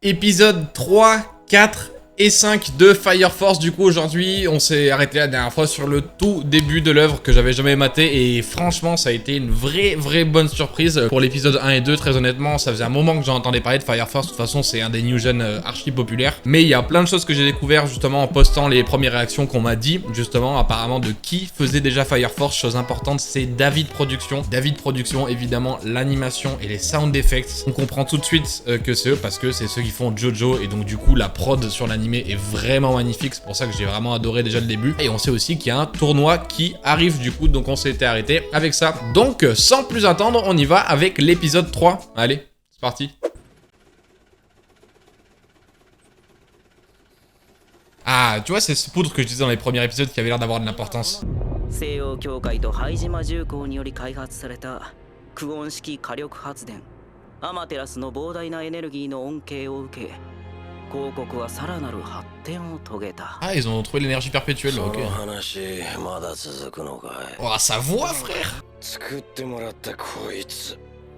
Épisode 3, 4 et 5 de Fire Force. Du coup aujourd'hui on s'est arrêté la dernière fois sur le tout début de l'œuvre que j'avais jamais maté. Et franchement ça a été une vraie bonne surprise pour l'épisode 1 et 2. Très honnêtement ça faisait un moment que j'en entendais parler de Fire Force. De toute façon c'est un des new gen archi populaires. Mais il y a plein de choses que j'ai découvert justement en postant les premières réactions qu'on m'a dit. Justement apparemment de qui faisait déjà Fire Force. Chose importante c'est David Production. David Production évidemment l'animation et les sound effects. On comprend tout de suite que c'est eux parce que c'est ceux qui font Jojo. Et donc du coup la prod sur l'animé est vraiment magnifique, c'est pour ça que j'ai vraiment adoré déjà le début. Et on sait aussi qu'il y a un tournoi qui arrive du coup, donc on s'était arrêté avec ça. Donc sans plus attendre, on y va avec l'épisode 3. Allez, c'est parti. Ah, tu vois, c'est ce poudre que je disais dans les premiers épisodes qui avait l'air d'avoir de l'importance. Ah, ils ont trouvé l'énergie perpétuelle, ok. Oh, sa voix, frère.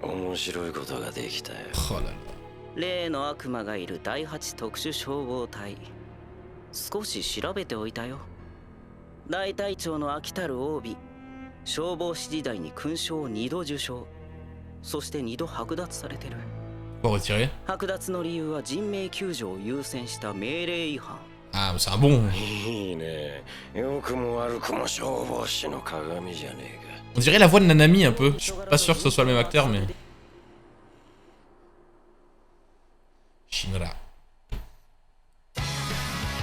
Oh là là. 例の悪魔がいる第8特殊消防隊少し調べておいたよ大隊長の飽きたるOB消防士時代に勲章を2度受賞そして2度剥奪されてる 剥奪の理由は人命救助を優先した命令違反 Ah, c'est un bon. On dirait la voix de Nanami un peu. Je suis pas sûr que ce soit le même acteur, mais. Shinra.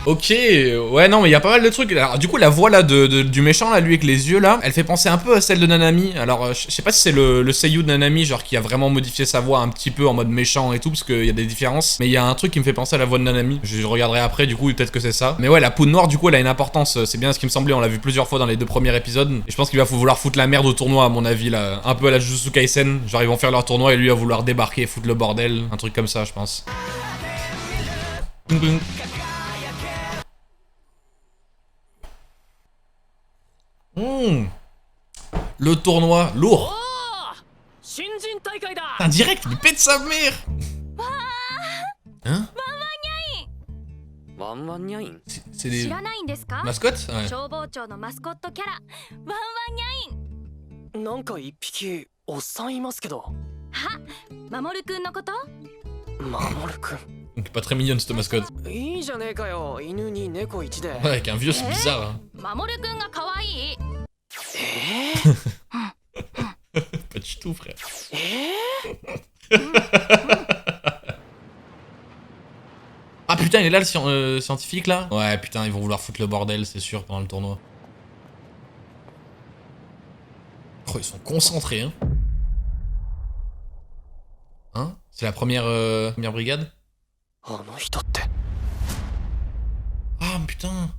Ok, ouais non mais il y a pas mal de trucs. Alors du coup la voix là du méchant là, lui avec les yeux là, elle fait penser un peu à celle de Nanami. Alors je sais pas si c'est le seiyuu de Nanami genre qui a vraiment modifié sa voix un petit peu en mode méchant et tout parce qu'il y a des différences. Mais il y a un truc qui me fait penser à la voix de Nanami. Je regarderai après du coup peut-être que c'est ça. Mais ouais la poudre noire du coup elle a une importance. C'est bien ce qui me semblait, on l'a vu plusieurs fois dans les deux premiers épisodes. Et je pense qu'il va vouloir foutre la merde au tournoi à mon avis là. Un peu à la Jujutsu Kaisen. Genre ils vont faire leur tournoi et lui va vouloir débarquer et foutre le bordel. Un truc comme ça je pense. Le tournoi, lourd. Un direct, il pète sa mère. Hein? C'est des mascottes? Ouais. なんか一匹おっさんいますけど。あ、守くんのこと？守くん。Donc pas très mignonne cette mascotte. いいじゃねえかよ、犬に猫一で。Ouais, avec un vieux c'est bizarre. Hein. 守くんが可愛い。Pas du tout, frère. Ah putain, il est là le scientifique là? Ouais, putain, ils vont vouloir foutre le bordel, c'est sûr, pendant le tournoi. Oh, ils sont concentrés, hein. Hein? C'est la première brigade? Ah putain.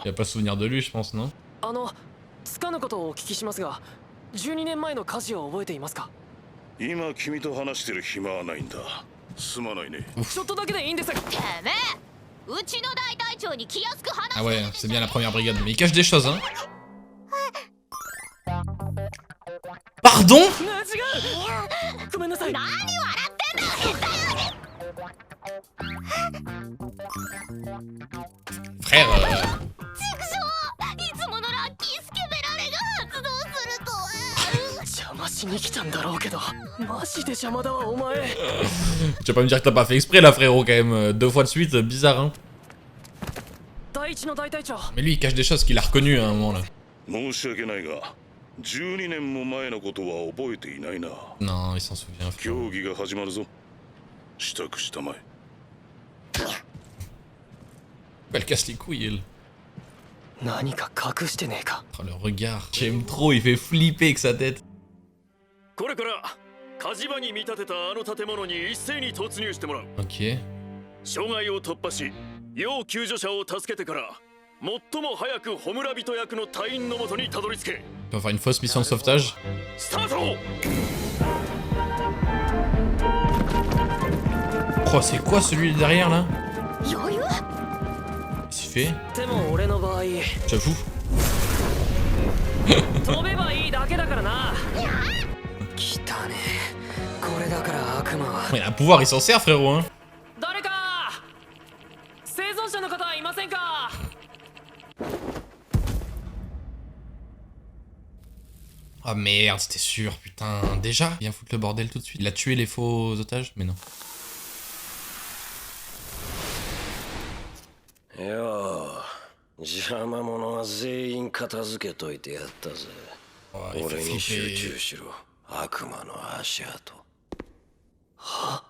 Y a pas souvenir de lui, je pense, non? つかぬことをお聞きしますが、12年前の火事を覚えていますか？今君と話してる暇はないんだ。すまないね。ちょっとだけでいいんですが。てめえ、うちの大隊長に気安く話して。Ah ouais, c'est bien la première brigade, mais il cache des choses, hein. Pardon? Frère, tu vas pas me dire que t'as pas fait exprès là, frérot, quand même. 2 fois de suite, bizarre, hein. Mais lui, il cache des choses qu'il a reconnues à un moment là. Non, il s'en souvient, frère. Elle casse les couilles, elle. Oh, le regard. J'aime trop, il fait flipper avec sa tête. Ok. On va faire une fausse mission de sauvetage. Oh, c'est quoi celui derrière là? Qu'est-ce qu'il fait? J'avoue. 飛べばいいだけだからな。来たね。これだから悪魔は。Mais il a un pouvoir, il s'en sert, frérot, hein. 誰か生存者の方いませんか。 Ah merde, c'était sûr, putain. Déjà, viens foutre le bordel tout de suite. Il a tué les faux otages, mais non. よう、邪魔者は全員片付けといてやったぜ。俺に集中しろ、悪魔の足跡。は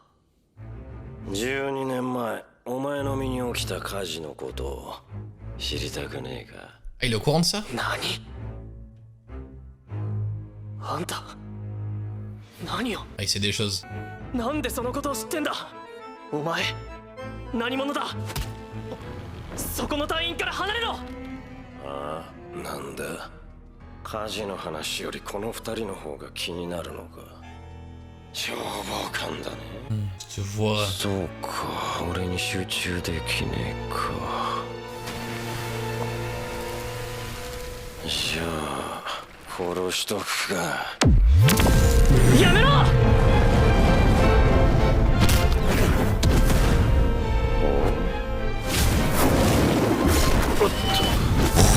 ？12年前、お前の身に起きた火事のことを知りたくねえか？ Ah, il est au courant de ça? 何？あんた何を？ Ah, il sait des choses. なんでそのことを知ってんだ？お前何者だ？そこの隊員から離れろ！ああ、なんだ。火事の話よりこの二人の方が気になるのか。消防官だね。Je vois. そうか、俺に集中できねえか。じゃあ殺しとくか。やめろ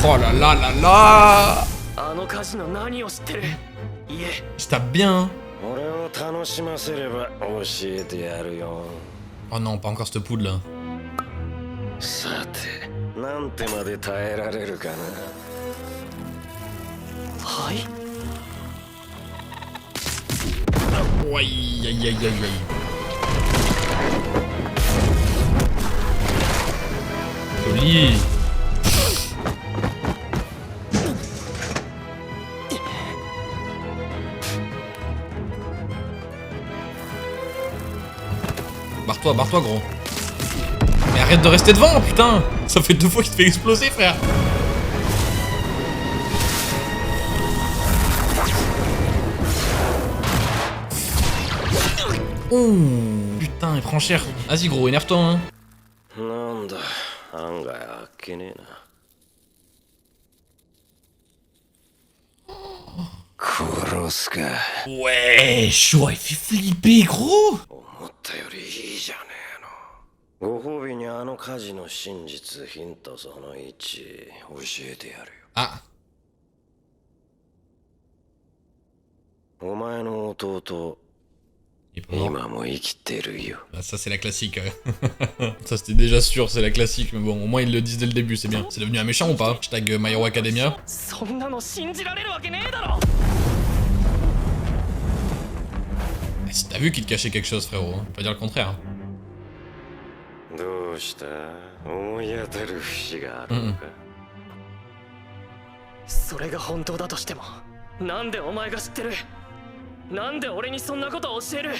Oh là là là là! あの火事の何を知ってる？いえ Je tape bien. 俺を楽しませれば教えてやるよ。 Oh non, pas encore cette poudre là. さて、なんてまで耐えられるかな。はい。 Oh, aïe aïe aïe aïe aïe. Joli. Barre-toi, gros. Mais arrête de rester devant, putain. Ça fait 2 fois qu'il te fait exploser, frère. Ouh, putain, il prend cher. Vas-y, gros, énerve-toi, hein. なんだ、案外あっけねえな。殺すか。 Ouais, chaud, il fait flipper, gros. 思ったよりいいじゃねえの。ご褒美にあの火事の真実ヒントその1教えてやるよ。 Ah, お前の弟、 il est pas mort. 今も生きてるよ。 Ah, ça c'est la classique. Ça c'était déjà sûr, c'est la classique, mais bon, au moins ils le disent dès le début, c'est bien. C'est devenu un méchant ou pas? Hashtag My Hero Academia. そんなの信じられるわけねえだろ。 Eh, si t'as vu qu'il te cachait quelque chose, frérot, hein. Pas dire le contraire. どうした思い当たる節があるのか。それが本当だとしても、なんでお前が知ってる？なんで俺にそんなことを教える？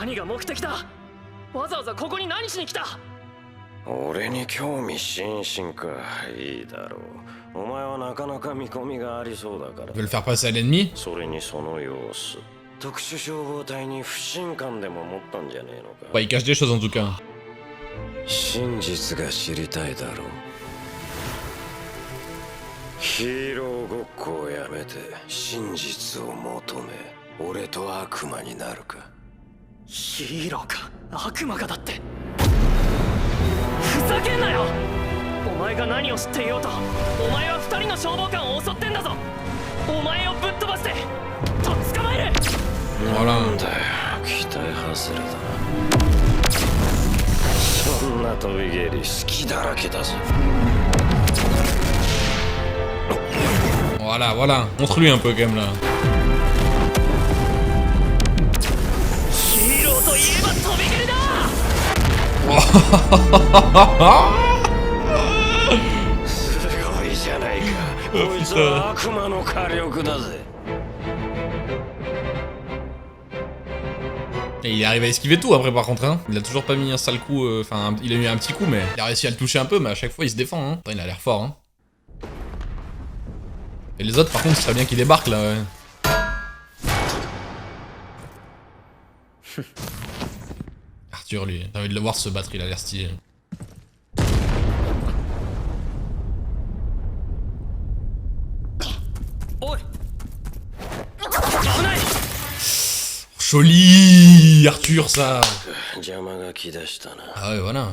何が目的だ？わざわざここに何しに来た？俺に興味津々か。いいだろう。お前はなかなか見込みがありそうだから。 Tu veux le faire passer à l'ennemi? それにその様子。特殊消防隊に不信感でも持ったんじゃねえのか。 Ouais, il cache des choses en tout cas. 真実が知りたいだろう。ヒーローごっこをやめて真実を求め、俺と悪魔になるか。ヒーローか悪魔かだって。ふざけんなよ。お前が何を知っていようと、お前は2人の消防官を襲ってんだぞ。お前をぶっ飛ばしてとっ捕まえる。なんだよ、期待外れだな。そんな飛び蹴り好きだらけだぞ。 Voilà, voilà. Montre-lui un peu quand même là. ヒーローといえば飛び蹴りだ。すごいじゃないか。こいつは悪魔の火力だぜ。 Et il arrive à esquiver tout après par contre, hein. Il a toujours pas mis un sale coup, enfin il a eu un petit coup mais il a réussi à le toucher un peu mais à chaque fois il se défend, hein. Putain, il a l'air fort, hein. Et les autres par contre, ce serait bien qu'ils débarquent là, ouais. Arthur lui, j'ai envie de le voir se battre, il a l'air stylé. Joli Arthur, ça. Ah ouais, voilà.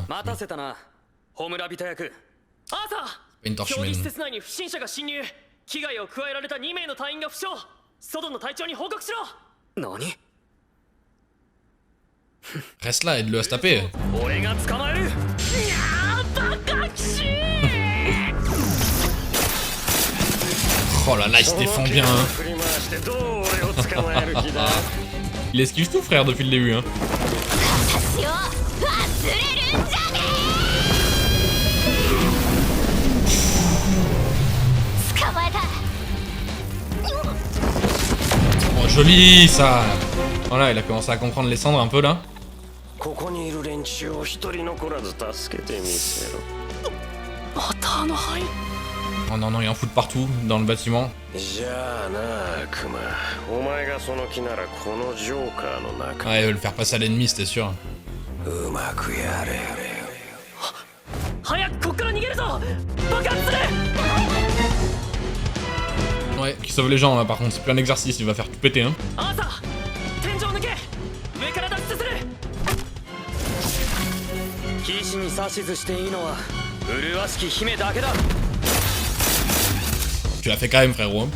Pas une torche humaine. Reste là, aide-le à se taper. Oh là là, il se défend bien. Hein. Il esquive tout, frère, depuis le début. Hein. Oh, joli, ça. Voilà, il a commencé à comprendre les cendres un peu, là. Oh non, non, il en fout de partout, dans le bâtiment. Ouais, il veut le faire passer à l'ennemi, c'était sûr. Ouais, qui sauve les gens, là, par contre, c'est plus un exercice, il va faire tout péter, hein. Tu l'as fait quand même, frérot. Hein.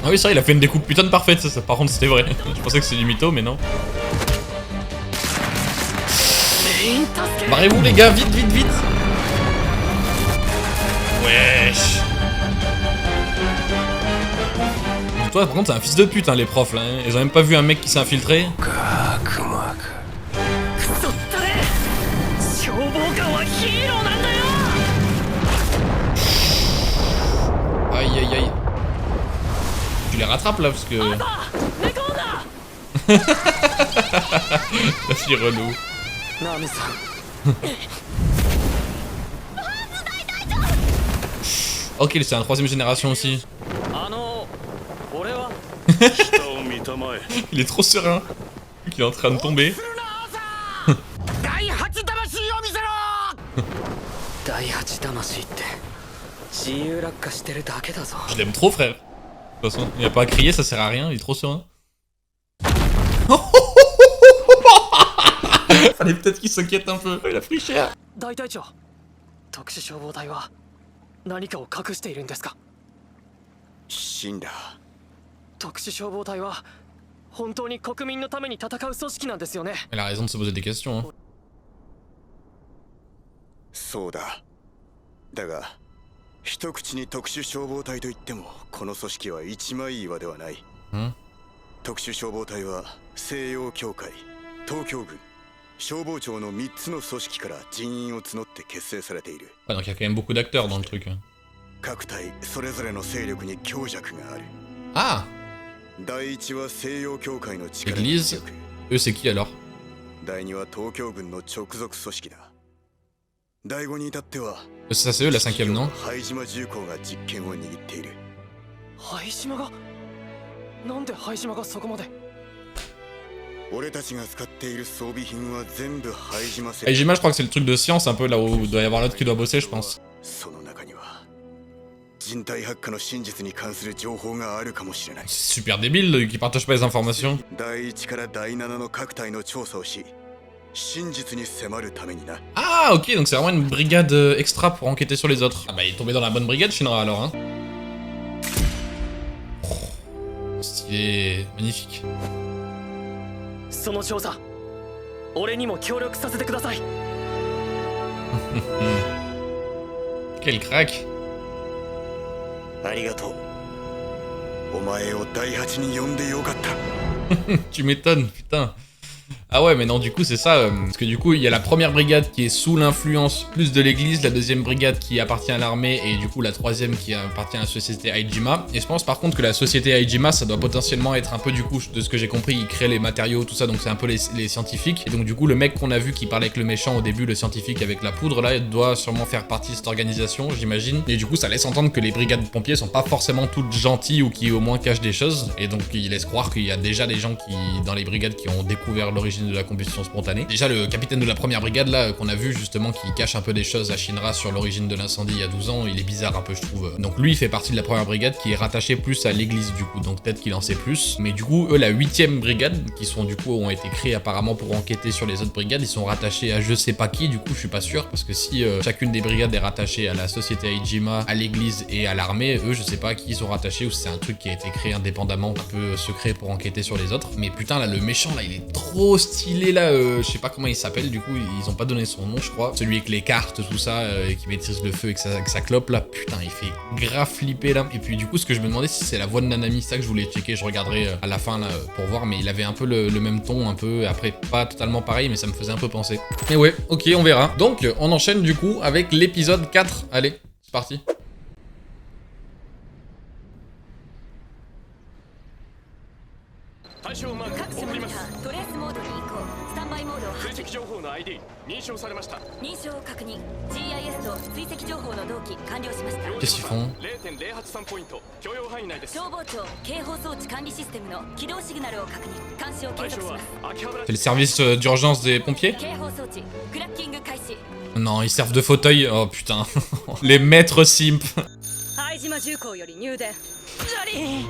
Ah oui, ça, il a fait une découpe putain de parfaite, ça. Par contre, c'était vrai. Je pensais que c'était du mytho, mais non. Barrez-vous, les gars, vite, vite, vite. Wesh. Toi, par contre, c'est un fils de pute, hein, les profs, là. Hein. Ils ont même pas vu un mec qui s'est infiltré. Aïe, aïe, aïe. Tu les rattrapes, là, parce que... La fille relou. Ok, c'est un 3ème génération aussi. Il est trop serein. Il est en train de tomber. Je l'aime trop, frère. De toute façon, il n'y a pas à crier, ça sert à rien, il est trop serein. Fallait peut-être qu'il s'inquiète un peu. Il a pris cher. Elle a raison de se poser des questions. Hein. Ah, donc il y a quand même beaucoup d'acteurs dans le truc. Hein. Ah! Église, eux c'est qui alors? Ça c'est eux la 5ème, non? Haijima, je crois que c'est le truc de science un peu là où il doit y avoir l'autre qui doit bosser, je pense. C'est super débile qu'ils partagent pas les informations. Ah ok, donc c'est vraiment une brigade extra pour enquêter sur les autres. Ah bah il est tombé dans la bonne brigade Shinra alors hein. Oh, stylé, magnifique. Quel crack. Tu m'étonnes, putain. Ah ouais, mais non, du coup, c'est ça. Parce que du coup, il y a la première brigade qui est sous l'influence plus de l'église, la deuxième brigade qui appartient à l'armée, et du coup, la troisième qui appartient à la société Aijima. Et je pense par contre que la société Aijima, ça doit potentiellement être un peu, du coup, de ce que j'ai compris, ils créent les matériaux, tout ça, donc c'est un peu les scientifiques. Et donc, du coup, le mec qu'on a vu qui parlait avec le méchant au début, le scientifique avec la poudre, là, il doit sûrement faire partie de cette organisation, j'imagine. Et du coup, ça laisse entendre que les brigades de pompiers sont pas forcément toutes gentilles ou qui au moins cachent des choses. Et donc, il laisse croire qu'il y a déjà des gens qui, dans les brigades, qui ont découvert l'origine de la combustion spontanée. Déjà, le capitaine de la première brigade, là, qu'on a vu justement, qui cache un peu des choses à Shinra sur l'origine de l'incendie il y a 12 ans, il est bizarre un peu, je trouve. Donc lui, il fait partie de la première brigade qui est rattachée plus à l'église, du coup, donc peut-être qu'il en sait plus. Mais du coup, eux, la 8ème brigade, qui sont du coup, ont été créés apparemment pour enquêter sur les autres brigades, ils sont rattachés à je sais pas qui, du coup, je suis pas sûr, parce que si chacune des brigades est rattachée à la société Aijima, à l'église et à l'armée, eux, je sais pas à qui ils sont rattachés, ou si c'est un truc qui a été créé indépendamment, un peu secret pour enquêter sur les autres. Mais putain, là, le méchant, là, il est trop stylé, là, je sais pas comment il s'appelle, du coup, ils ont pas donné son nom, je crois. Celui avec les cartes, tout ça, et qui maîtrise le feu avec sa clope, là, putain, il fait grave flipper, là. Et puis, du coup, ce que je me demandais, si c'est la voix de Nanami, ça que je voulais checker, je regarderai à la fin, là, pour voir, mais il avait un peu le même ton, un peu, après, pas totalement pareil, mais ça me faisait un peu penser. Et ouais, ok, on verra. Donc, on enchaîne, du coup, avec l'épisode 4. Allez, c'est parti. 対象マーク送ります。トレースモードに移行。スタンバイモードを追跡情報の ID 認証されました。認証を確認。GIS と追跡情報の同期完了しました。 Qu'est-ce qu'ils font? 0.083 ポイント許容範囲内です。消防庁警報装置管理システムの起動シグナルを確認。監視を継対象は続します。秋葉原 C'est le service d'urgence des pompiers? 警報装置クラッキング開始。 Non, ils servent de fauteuil. Oh putain. Les maîtres simp. 拝島重工より入電。ジョリー。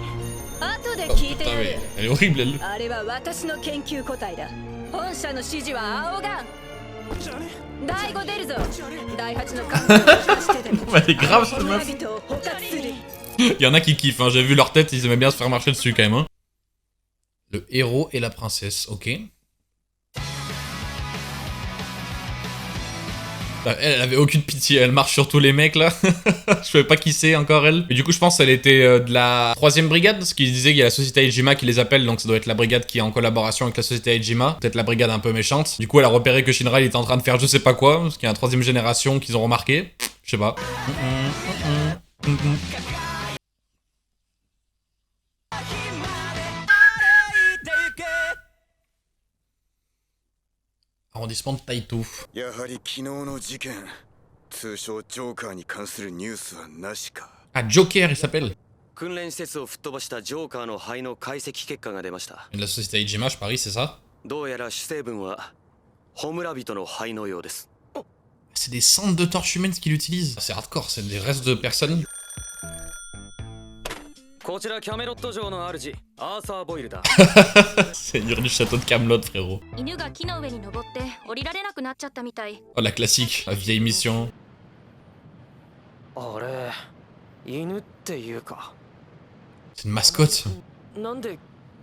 後で Oh, 聞いて putain, や mais る。 elle est horrible, elle. あれは私の研究個体だ。本社の指示は青ガン。第5出るぞ。第8の幹部を出してでも。 Elle est grave, cette 村 meuf. 人を捕獲する。 Il y en a qui kiffent, hein. J'ai vu leur tête, ils aimaient bien se faire marcher dessus quand même. Hein. Le héros et la princesse, ok. Elle avait aucune pitié, elle marche sur tous les mecs là. Je savais pas qui c'est encore elle. Et du coup je pense qu'elle était de la 3ème brigade, parce qu'il disait qu'il y a la société Aijima qui les appelle, donc ça doit être la brigade qui est en collaboration avec la société Aijima. Peut-être la brigade un peu méchante. Du coup elle a repéré que Shinra il était en train de faire je sais pas quoi, parce qu'il y a une 3ème génération qu'ils ont remarqué. Je sais pas. Arrondissement de Taito. やはり昨日の事件、通称ジョーカーに関するニュースはなしか。 Ah, Joker il s'appelle. 訓練施設を吹っ飛ばしたジョーカーの肺の解析結果が出ました。 De la société Aijima, je parie, c'est ça? どうやら主成分はホムラ人の肺のようです。 C'est des cendres de torches humaines qu'il utilise. C'est hardcore, c'est des restes de personnes. こちらキャメロット城の主アーサー・ボイルだ。 Seigneur du château de Camelot, frérot. 犬が木の上に登って降りられなくなっちゃったみたい。 Oh, la classique, la vieille mission. あれ犬っていうか C'est une mascotte. なんで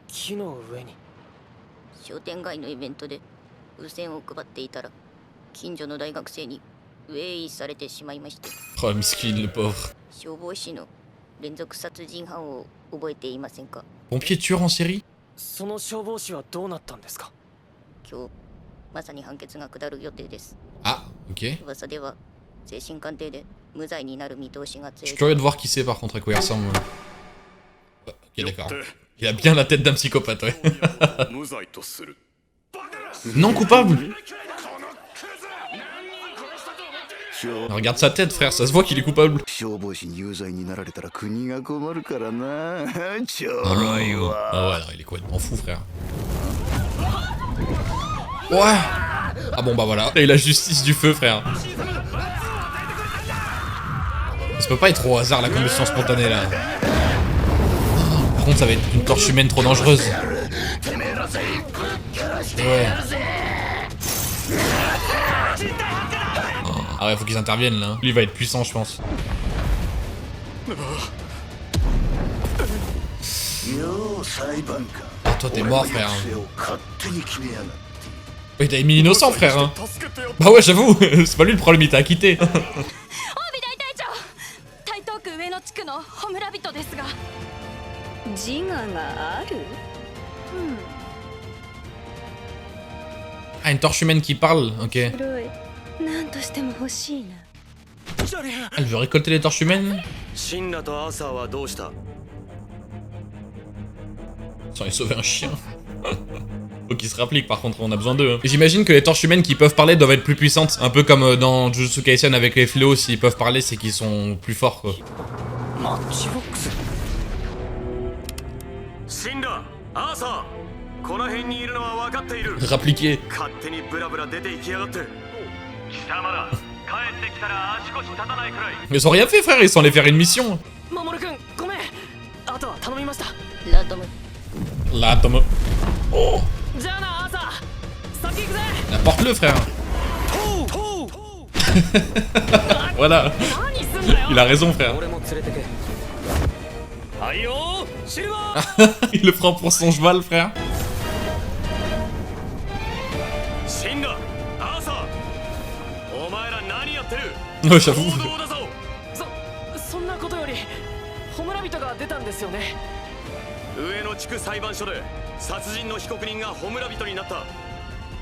木の上に。商店街のイベントで風船を配っていたら近所の大学生にウェイされてしまいまして、 Oh, miskin, le pauvre. 消防士の連続殺人犯を覚えていませんか？ Pompier tueur en série? その消防士はどうなったんですか？今日まさに判決が下る予定です。 Ah, ok. 噂では精神鑑定で無罪になる見通しが Je 強 suis い。 curieux de voir qui c'est par contre, à quoi il ressemble. Ok, d'accord. Il a bien la tête d'un psychopathe, ouais. 無罪とする。 Non coupable. Regarde sa tête, frère, ça se voit qu'il est coupable. 消防士に有罪になられたら国が困るからな。ちょ Ah ろいわ。 ouais, non, il est complètement fou, frère. Ouais. Ah bon, bah voilà. Là, il a justice du feu, frère. Ça peut pas être au hasard, la combustion spontanée, là. Par contre, ça va être une torche humaine trop dangereuse. Ouais. Ah ouais, faut qu'ils interviennent, là. Lui, il va être puissant, je pense. Ah, toi, t'es mort, frère. Ouais, t'avais mis innocent, frère. Hein. Bah ouais, j'avoue. C'est pas lui le problème, il t'a acquitté. 大隊長、台東区上野地区のホムラ人ですが。自我がある？ Ah, une torche humaine qui parle, ok. 黒い何としても欲しいな Elle veut récolter les torches humaines? シンラとアーサーはどうした？ Sans aller sauver un chien. Faut qu'ils se rappliquent, par contre, on a besoin d'eux. Hein. J'imagine que les torches humaines qui peuvent parler doivent être plus puissantes. Un peu comme dans Jujutsu Kaisen avec les fléaux, s'ils peuvent parler, c'est qu'ils sont plus forts, quoi. シンラ、アーサー、この辺にいるのは分かっている。 Rappliquer. 勝手にブラブラ出て行きやがって。貴様ら、帰ってきたら足腰立たないくらい。 Ils ont rien fait, frère, ils sont allés faire une mission. 守君ごめんあとは頼みましたラトム Là, Thomas. Oh, じゃあなアーサー先行くぜ apporte-le, frère. Voilà. 何すんだよ Il a raison, frère. 俺も連れてけはいよシルバー Il le prend pour son cheval, frère. シンラ、アーサー、お前ら何やってる？ Ouais, j'avoue. 行動だぞ。そんなことよりホムラ人が出たんですよね上野地区裁判所で殺人の被告人がホムラ人になった。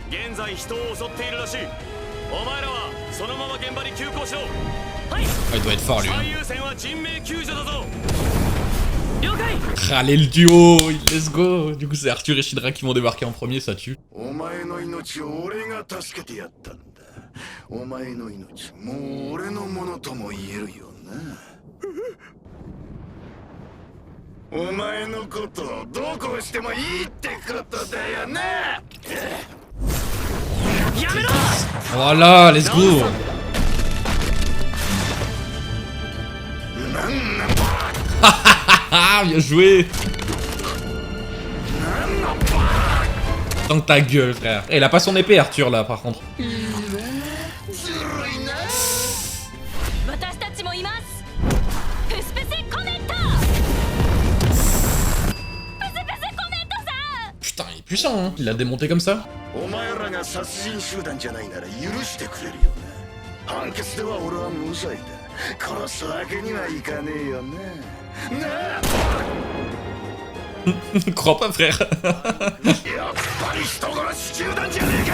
現在人を襲っているらしい。お前らはそのまま現場に急行しろ。はい Ah, il doit être fort, lui. 最 Hein. 優先は人命救助だぞ。了解 Allez, le duo. Let's go. Du coup, c'est Arthur et Shinra qui vont débarquer en premier, ça tue. お前の命を俺が助けてやったんだ。お前の命もう俺のものとも言えるよな。お前のことをどうこうしてもいいってことだよな。やめろ Voilà, let's go. Ah, bien joué. Dans ta gueule, frère. Et il a pas son épée, Arthur, là, par contre. 私たちもいますプスプスコネットプスプスコネットさん Putain, il est puissant, hein. Il l'a démonté comme ça. お前らが殺人集団じゃないなら許してくれるよな。判決では俺は無罪だ。殺すわけにはいかねえよな。なあ Crois pas, frère. やっぱり人殺し集団じゃねえか。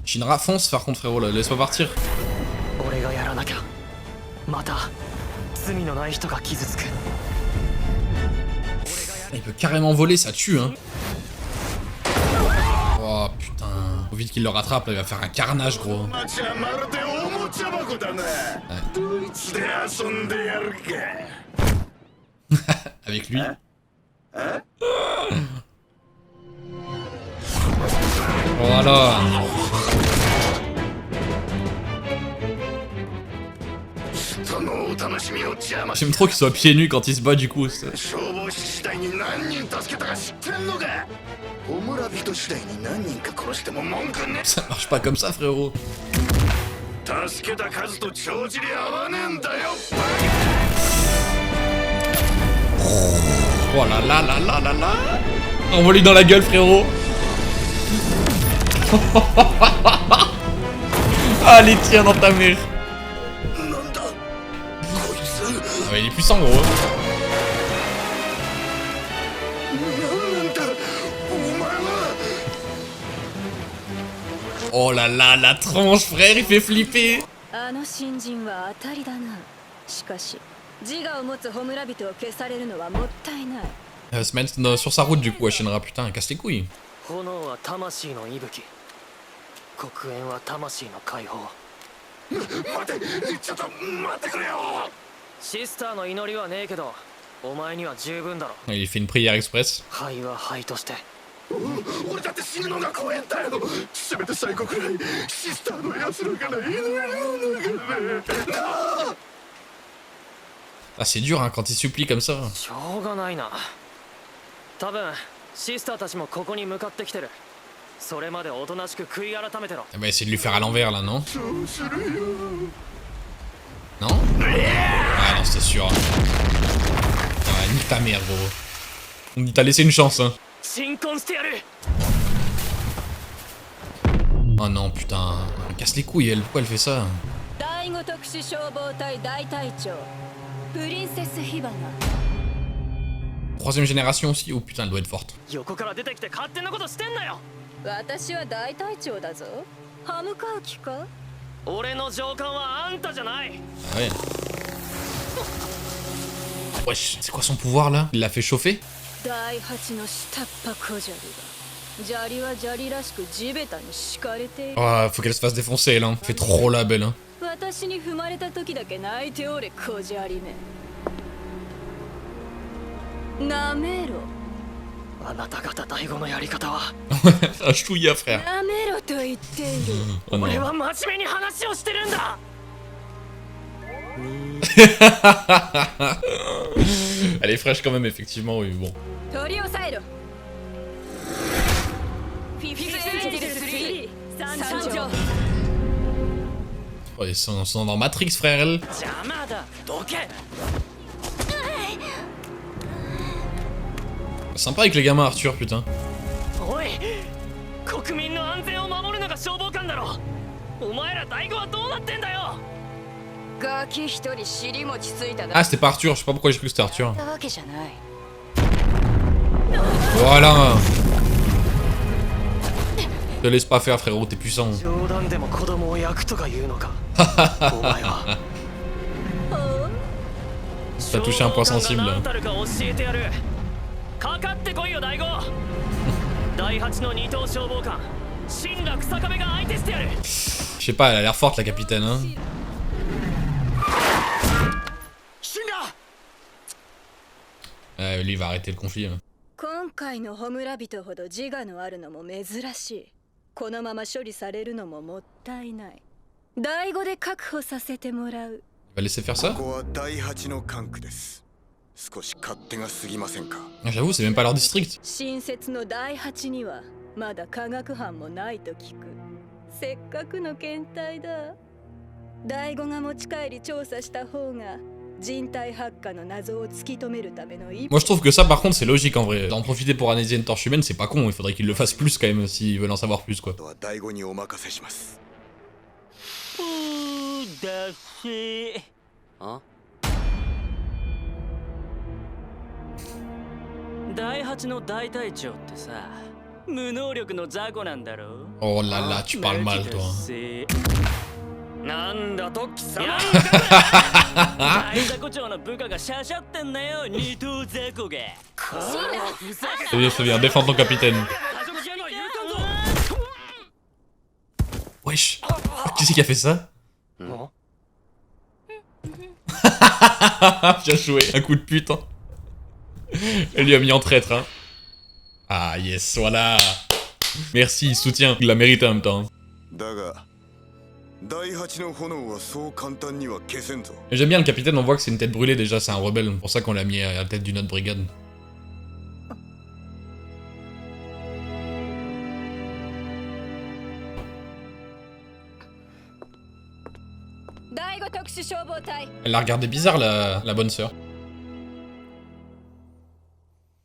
Shinra, fonce, par contre, frérot, là. Laisse-moi partir. 俺がやらなきゃまた罪のない人が傷つく Il peut carrément voler, ça tue, hein. Oh, putain. Faut vite qu'il le rattrape, là. Il va faire un carnage, gros. 街はまるでおもちゃ箱だな。ドイツで遊んでやるか。 Avec lui. Voilà. J'aime trop qu'il soit pieds nus quand il se bat, du coup. 消防士次第に何人助けたか知ってんのか。ホムラ人次第に何人か殺しても文句ね。 Ça marche pas comme ça, frérot. 助けた数と帳尻合わねえんだよ。 Oh là là là là là là. Envoie-lui dans la gueule, frérot. Allez, tiens dans ta mère. なんだこいつ。 Ah, il est puissant, gros. なんだお前は。 Oh là là, la tronche, frère, il fait flipper. あの新人は当たりだなしかし自我を持つホムラ人を消されるのはもったいない Elle va se mettre sur sa route, du coup, à Shinra. Putain, elle casse les couilles. 炎は魂の息吹黒煙は魂の解放待てちょっと待ってくれよ。シスターの祈りはねえけどお前には十分だろ Il fait une prière express. 灰は灰として俺だって死ぬのが怖えんだよ。せめて最後くらいシスターのやつらから祈りを流れ。なあ Ah, c'est dur, hein, quand il supplie comme ça. しょうがないな多分シスターたちもここに向かってきてるそれまでおとなしく悔い改めてろ Elle va essayer de lui faire à l'envers, là, non? そうするよ。 Non? Ah non, c'était sûr. Ah, nique ta mère, gros. Il t'a laissé une chance, hein. 新婚してやる Oh non, putain. Elle casse les couilles, elle. Pourquoi elle fait ça? 第五特殊消防隊大隊長プリンセスヒバナ 3ème génération aussi. Oh putain, elle doit être forte. 横から出てきて勝手なことしてんなよ。私は大隊長だぞ。歯向かう気か？俺の上官はあんたじゃない。 Ah ouais. Wesh, c'est quoi son pouvoir là? Il l'a fait chauffer? 第8の下っ端小砂利が砂利は砂利らしく地べたに敷かれている。 Oh, faut qu'elle se fasse défoncer elle, hein. Elle fait trop la belle, hein. 私に踏まれた時だけ泣いておれ小砂利め。なめろ。あなた方第5のやり方は。Un chouïa, frère. なめろと言っている。 Oh non. 俺は真面目に話をしてるんだ。 Elle est fraîche quand même, effectivement, oui, bon. 取り押さえろ。フィフスエンジェル3参上。 Oh, ils sont dans Matrix, frère, elle. 邪魔だ。どけ。 Sympa avec les gamins, Arthur, putain. おい、国民の安全を守るのが消防官だろ。お前ら第5はどうなってんだよ。 ガキ一人尻餅ついた Ah, c'était pas Arthur, je sais pas pourquoi j'ai cru que c'était Arthur. わけじゃない。 Voilà. Te laisse pas faire, frérot, t'es puissant. 冗談でも子供を焼くとか言うのか。お前は。 T'as touché un point sensible. 何たるか教えてやる。かかってこいよ第5。第8の二等消防官、新楽坂部が相手してやる。 Je sais pas, elle a l'air forte, la capitaine, hein. Lui, il va arrêter le conflit. Hein. 今回のホムラ人ほど自我のあるのも珍しい。このまま処理されるのももったいない。第5で確保させてもらう。 Il va laisser faire ça? ここは第8の管区です。少し勝手が過ぎませんか。 Ah, j'avoue, c'est même pas leur district. 新設の第8にはまだ科学班もないと聞く。せっかくの検体だ。第5が持ち帰り調査した方が人体発火の謎を突き止めるための一歩。 Moi, je trouve que ça, par contre, c'est logique en vrai. D'en profiter pour analyser une torche humaine, c'est pas con. Il faudrait qu'ils le fassent plus quand même s'ils veulent en savoir plus, quoi. 第5にお任せします。だし。あ？第8の大隊長ってさ、無能力の雑魚なんだろ。 Oh là là, tu parles mal, toi. なんだトッキ様。大雑魚長の部下がシャシャってんだよ、二等雑魚が。 C'est bien, défends ton capitaine. Wesh. Qui c'est qui a fait ça? Bien joué, un coup de pute. Hein. Elle lui a mis en traître. Hein. Ah yes, voilà. Merci, soutien. Il l'a mérité en même temps. J'aime bien le capitaine, on voit que c'est une tête brûlée déjà, c'est un rebelle. C'est pour ça qu'on l'a mis à la tête d'une autre brigade. Elle l'a regardé bizarre, la bonne sœur.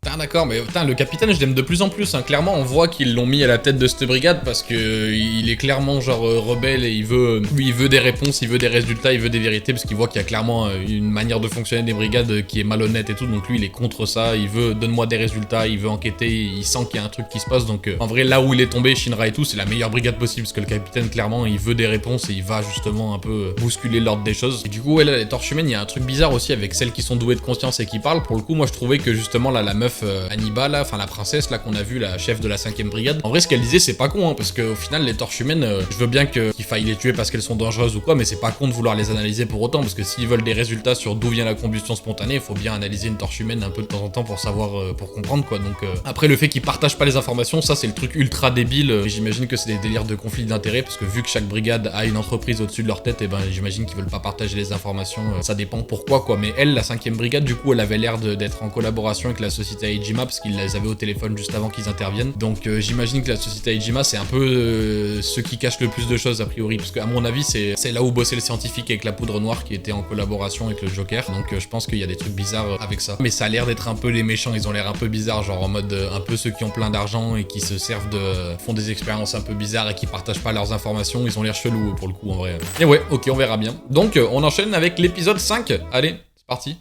Putain, d'accord, mais putain, le capitaine, je l'aime de plus en plus. Hein. Clairement, on voit qu'ils l'ont mis à la tête de cette brigade parce que il est clairement genre rebelle et il veut des réponses, il veut des résultats, il veut des vérités parce qu'il voit qu'il y a clairement une manière de fonctionner des brigades qui est malhonnête et tout. Donc lui, il est contre ça. Il veut donne-moi des résultats, il veut enquêter, il sent qu'il y a un truc qui se passe. Donc en vrai, là où il est tombé, Shinra et tout, c'est la meilleure brigade possible parce que le capitaine, clairement, il veut des réponses et il va justement un peu bousculer l'ordre des choses. Et du coup, ouais, là, les torches humaines, il y a un truc bizarre aussi avec celles qui sont douées de conscience et qui parlent. Pour le coup, moi, je trouvais que justement là, la meuf Hannibal, là, enfin la princesse là qu'on a vu, la chef de la 5ème brigade. En vrai, ce qu'elle disait, c'est pas con, hein, parce qu'au final, les torches humaines, je veux bien qu'il faille les tuer parce qu'elles sont dangereuses ou quoi, mais c'est pas con de vouloir les analyser pour autant, parce que s'ils veulent des résultats sur d'où vient la combustion spontanée, il faut bien analyser une torche humaine un peu de temps en temps pour savoir, pour comprendre quoi. Donc après, le fait qu'ils partagent pas les informations, ça c'est le truc ultra débile. J'imagine que c'est des délires de conflit d'intérêts, parce que vu que chaque brigade a une entreprise au-dessus de leur tête, et ben j'imagine qu'ils veulent pas partager les informations. Ça dépend pourquoi quoi. Mais elle, la 5ème brigade, du coup, elle avait l'air d'être en collaboration avec la société Aijima, parce qu'ils les avaient au téléphone juste avant qu'ils interviennent. Donc j'imagine que la société Aijima, c'est un peu ceux qui cachent le plus de choses a priori, parce qu'à mon avis, c'est là où bossait le scientifique avec la poudre noire qui était en collaboration avec le Joker. Donc je pense qu'il y a des trucs bizarres avec ça. Mais ça a l'air d'être un peu les méchants, ils ont l'air un peu bizarres, genre en mode un peu ceux qui ont plein d'argent et qui se servent font des expériences un peu bizarres et qui partagent pas leurs informations, ils ont l'air chelous pour le coup en vrai. Et ouais, ok, on verra bien. Donc on enchaîne avec l'épisode 5. Allez, c'est parti.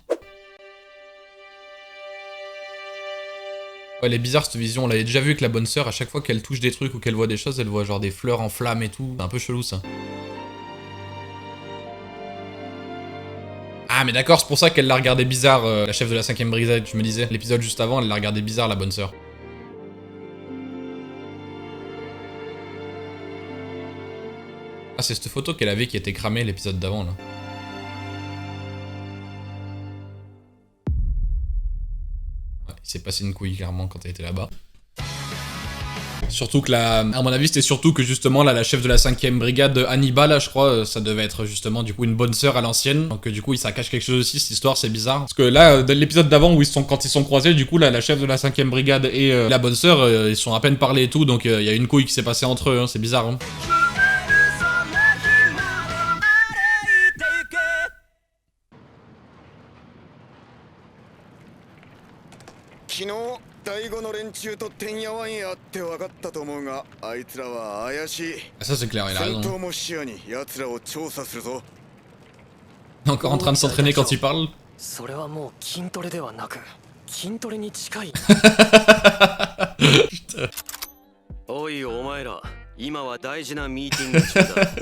Ouais, elle est bizarre cette vision, on l'avait déjà vu avec la bonne sœur, à chaque fois qu'elle touche des trucs ou qu'elle voit des choses, elle voit genre des fleurs en flammes et tout. C'est un peu chelou ça. Ah mais d'accord, c'est pour ça qu'elle l'a regardé bizarre, la chef de la 5ème brigade, je me disais. L'épisode juste avant, elle l'a regardé bizarre, la bonne sœur. Ah, c'est cette photo qu'elle avait qui était cramée l'épisode d'avant, là. Ouais, il s'est passé une couille, clairement, quand elle était là-bas. Surtout que à mon avis, c'était surtout que justement, là, la chef de la 5ème brigade, Hannibal, là, je crois, ça devait être justement, du coup, une bonne sœur à l'ancienne. Donc, du coup, ça cache quelque chose aussi, cette histoire, c'est bizarre. Parce que là, dans l'épisode d'avant, où quand ils sont croisés, du coup, là, la chef de la 5ème brigade et la bonne sœur, ils sont à peine parlé et tout, donc il y a une couille qui s'est passée entre eux, hein, c'est bizarre, hein. Ah, ça c'est clair, il a raison. Encore en train de s'entraîner quand il parle. Putain.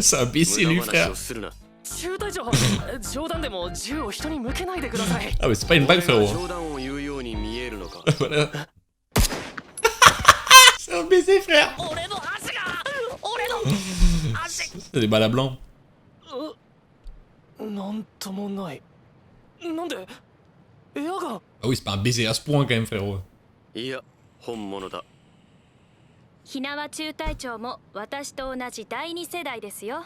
C'est un imbécile lui, frère. Ah mais c'est pas une bague, frérot. Voilà. C'est un baiser, frère. C'est des balles à blanc. Ah oui, c'est pas un baiser à ce point quand même, frérot. ひなわ中隊長も私と同じ第2世代ですよ。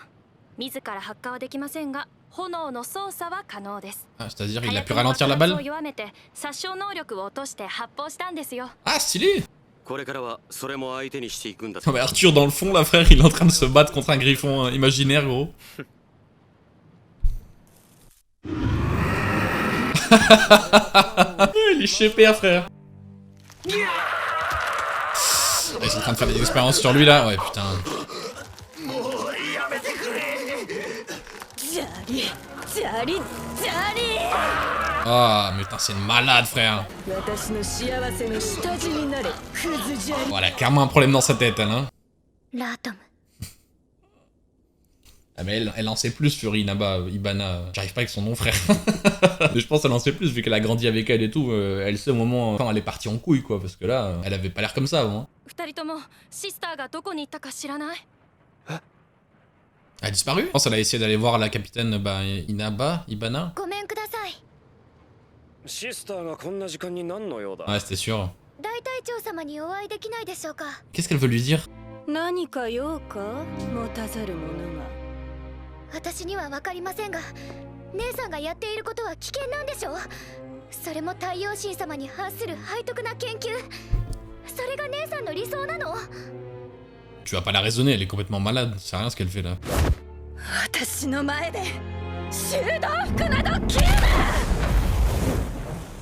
自ら発火はできませんが、炎の操作は可能です。Ah, c'est-à-dire il a pu ralentir la balle. 弱めて殺傷能力を落として発砲したんですよ。 Ah, stylé. これからはそれも相手にしていくんだ。 Non mais Arthur dans le fond là, frère, il est en train de se battre contre un griffon imaginaire, gros. Il est chez père, frère. Ils sont en train de faire des expériences sur lui là, ouais putain. Ah mais putain c'est une malade frère. Oh, elle a clairement un problème dans sa tête elle hein. Ah mais elle en sait plus sur Ibana. J'arrive pas avec son nom frère. Mais je pense qu'elle en sait plus vu qu'elle a grandi avec elle et tout. Elle sait au moment quand elle est partie en couille quoi. Parce que là, elle avait pas l'air comme ça avant. Elle a disparu? Je pense qu'elle a essayé d'aller voir la capitaine Ibana. Ouais c'était sûr. Qu'est-ce qu'elle veut lui dire? 私には分かりませんが、姉さんがやっていることは危険なんでしょう。それも太陽神様に反する背徳な研究。それが姉さんの理想なの？ Tu vas pas la raisonner, elle est complètement malade. C'est rien ce qu'elle fait là. 私の前で修道服など着るな。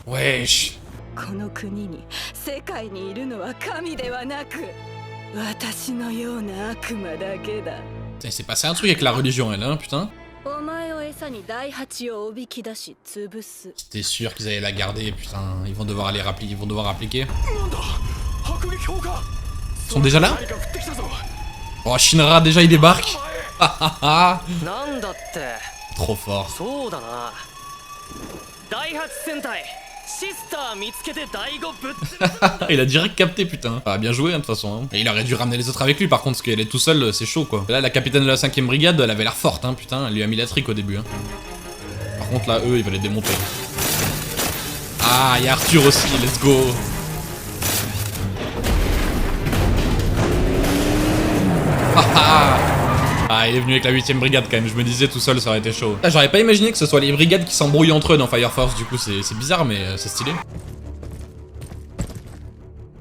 Wesh. この国に世界にいるのは神ではなく、私のような悪魔だけだ。 Il s'est passé un truc avec la religion, elle, hein, putain. C'était sûr qu'ils allaient la garder, putain. Ils vont devoir appliquer. Ils sont déjà là? Oh, Shinra, déjà, il débarque. Trop fort. Il a direct capté putain. Ah, bien joué hein, de toute façon hein. Et il aurait dû ramener les autres avec lui par contre parce qu'elle est tout seule c'est chaud quoi. Là la capitaine de la 5ème brigade elle avait l'air forte hein putain. Elle lui a mis la trique au début hein. Par contre là eux ils veulent les démonter. Ah y'a Arthur aussi let's go. Ah il est venu avec la 8ème brigade quand même. Je me disais tout seul ça aurait été chaud. Ah, j'aurais pas imaginé que ce soit les brigades qui s'embrouillent entre eux dans Fire Force. Du coup c'est bizarre mais c'est stylé.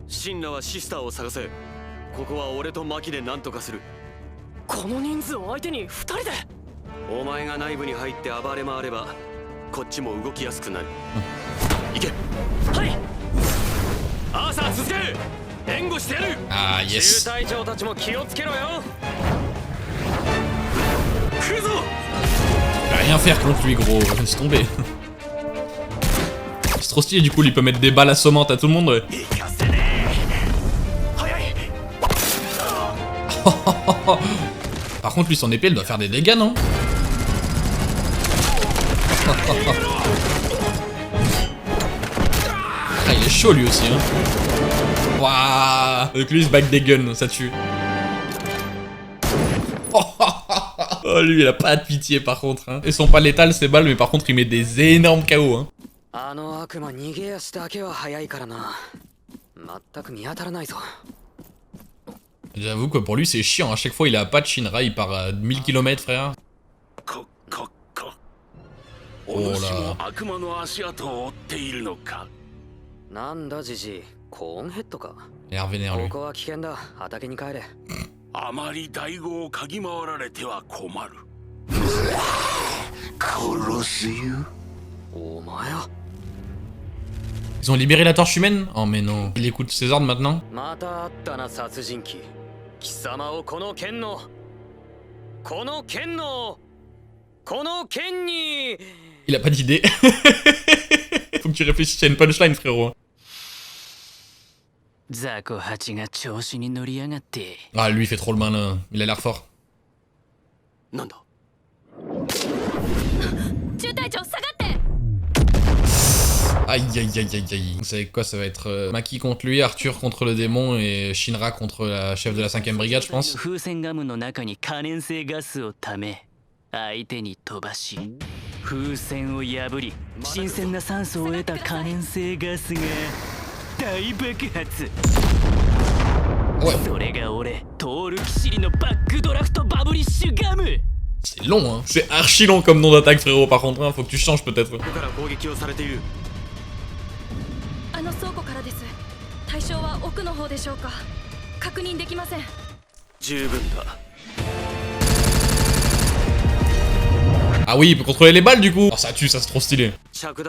シンラはシスターを探せ。ここは俺とマキで何とかする。この人数を相手に2人で。お前が内部に入って暴れ回ればこっちも動きやすくなる。行け。はい。アーサー続け。援護してやる。あー、イエス。中隊長たちも気をつけろよ。来るぞ。Il va rien faire contre lui gros, laisse tomber. C'est trop stylé du coup, il peut mettre des balles assommantes à tout le monde. Ouais. Par contre, lui, son épée, elle doit faire des dégâts, non? Ah, il est chaud, lui aussi, hein. Waouh. Donc lui, il se back des guns, ça tue. Oh, lui, il a pas de pitié, par contre. Hein. Ils sont pas létales, ces balles, mais par contre, il met des énormes KO, hein. J'avoue que pour lui, c'est chiant. À chaque fois, il a pas de Shinra, il part à 1000 km, frère. Oh là. Il est vénère, lui. Ils ont libéré la torche humaine? Oh mais non. Il écoute ses ordres maintenant? Il a pas d'idée. Faut que tu réfléchisses à une punchline, frérot. Ah, lui, il fait trop le malin. Il a l'air fort. Aïe aïe aïe aïe aïe. Vous savez quoi, ça va être Maki contre lui, Arthur contre le démon et Shinra contre la chef de la 5ème brigade, je pense. Ouais. C'est long, hein. C'est archi long comme nom d'attaque, frérot, par contre, hein. Faut que tu changes peut-être. Ah oui, il peut contrôler les balles du coup. Oh, ça tue, ça c'est trop stylé. Oh,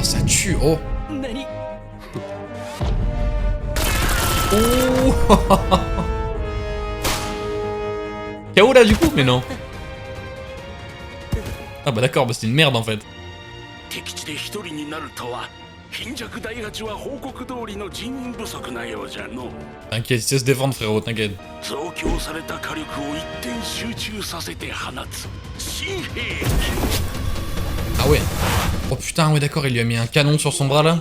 ça tue, oh. Oh. KO là du coup? Mais non. Ah bah d'accord, bah c'est une merde en fait. T'inquiète, il sait se défendre frérot, t'inquiète. Ah ouais. Oh putain, ouais d'accord, il lui a mis un canon sur son bras là.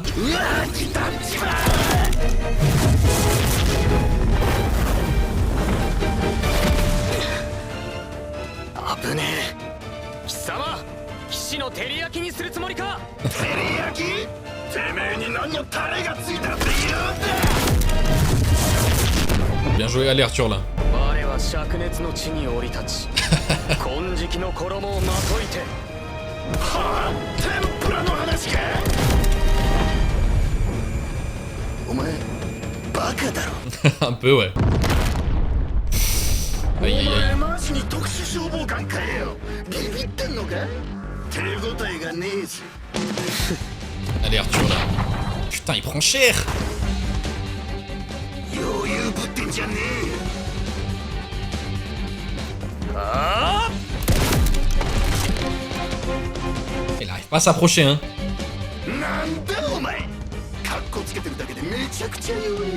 Bien joué, allez Arthur là. Un peu ouais. Aïe aïe aïe. Allez Arthur là. Putain il prend cher. Il arrive pas à s'approcher hein.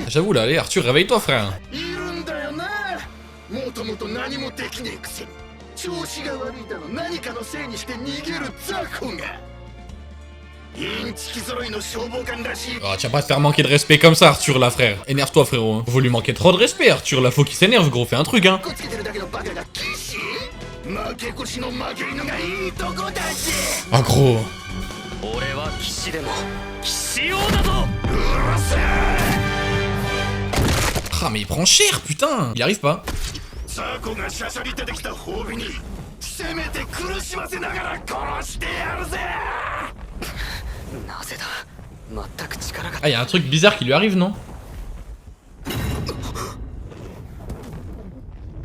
J'avoue là, allez Arthur, réveille-toi frère. Oh, tu vas pas te faire manquer de respect comme ça Arthur là frère. Énerve-toi frérot. Faut lui manquer trop de respect Arthur là, faut qu'il s'énerve gros, fais un truc hein. Oh gros. Ah mais il prend cher putain. Il arrive pas. Ah y'a un truc bizarre qui lui arrive non?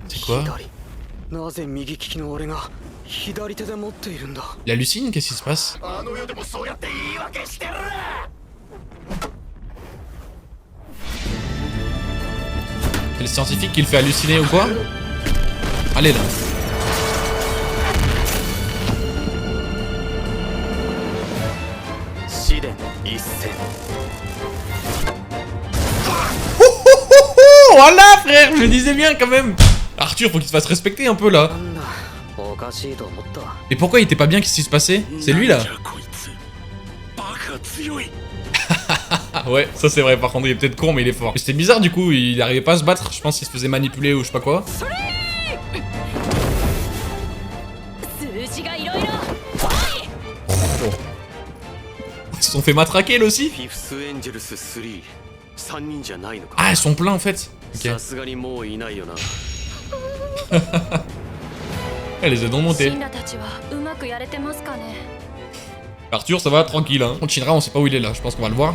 C'est quoi? Il hallucine? Qu'est-ce qui se passe? C'est le scientifique qui le fait halluciner ou quoi? Allez là. Oh, voilà, frère, je le disais bien quand même. Arthur, faut qu'il se fasse respecter un peu là. Et pourquoi il était pas bien? Qu'est-ce qui se passait? C'est lui là. Ah ouais, ça c'est vrai, par contre il est peut-être con mais il est fort. C'était bizarre du coup, il arrivait pas à se battre, je pense qu'il se faisait manipuler ou je sais pas quoi. Oh. Ils se sont fait matraquer là aussi. Ah, ils sont pleins en fait. Ok. Elle les a donc montés. Arthur, ça va, tranquille hein. Shinra, on sait pas où il est là, je pense qu'on va le voir.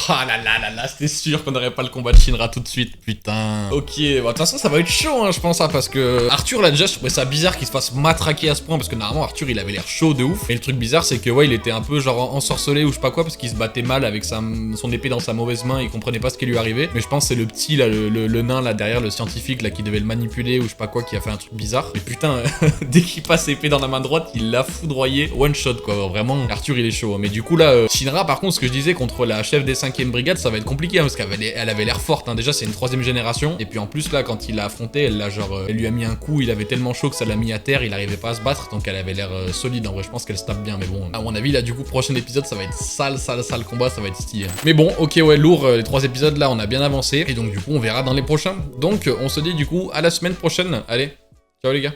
Ah là là là là, c'était sûr qu'on n'aurait pas le combat de Shinra tout de suite, putain. Ok, bon, de toute façon ça va être chaud hein, je pense, hein, parce que Arthur là déjà je trouvais ça bizarre qu'il se fasse matraquer à ce point, parce que normalement Arthur il avait l'air chaud de ouf. Et le truc bizarre c'est que ouais il était un peu genre ensorcelé ou je sais pas quoi, parce qu'il se battait mal avec son épée dans sa mauvaise main, il comprenait pas ce qui lui arrivait. Mais je pense que c'est le petit là, le nain là derrière, le scientifique là qui devait le manipuler ou je sais pas quoi, qui a fait un truc bizarre. Mais putain, dès qu'il passe l'épée dans la main droite, il l'a foudroyé one shot quoi, vraiment Arthur il est chaud. Mais du coup là, Shinra par contre, ce que je disais contre la chef des 5e brigade, ça va être compliqué hein, parce qu'elle avait l'air forte hein. Déjà c'est une 3e génération, et puis en plus là quand il l'a affronté, elle l'a genre elle lui a mis un coup, il avait tellement chaud que ça l'a mis à terre, il arrivait pas à se battre, donc elle avait l'air solide en vrai. Je pense qu'elle se tape bien, mais bon à mon avis là du coup prochain épisode ça va être sale combat, ça va être stylé. Mais bon ok ouais lourd, les 3 épisodes là on a bien avancé, et donc du coup on verra dans les prochains. Donc on se dit du coup à la semaine prochaine. Allez, ciao les gars.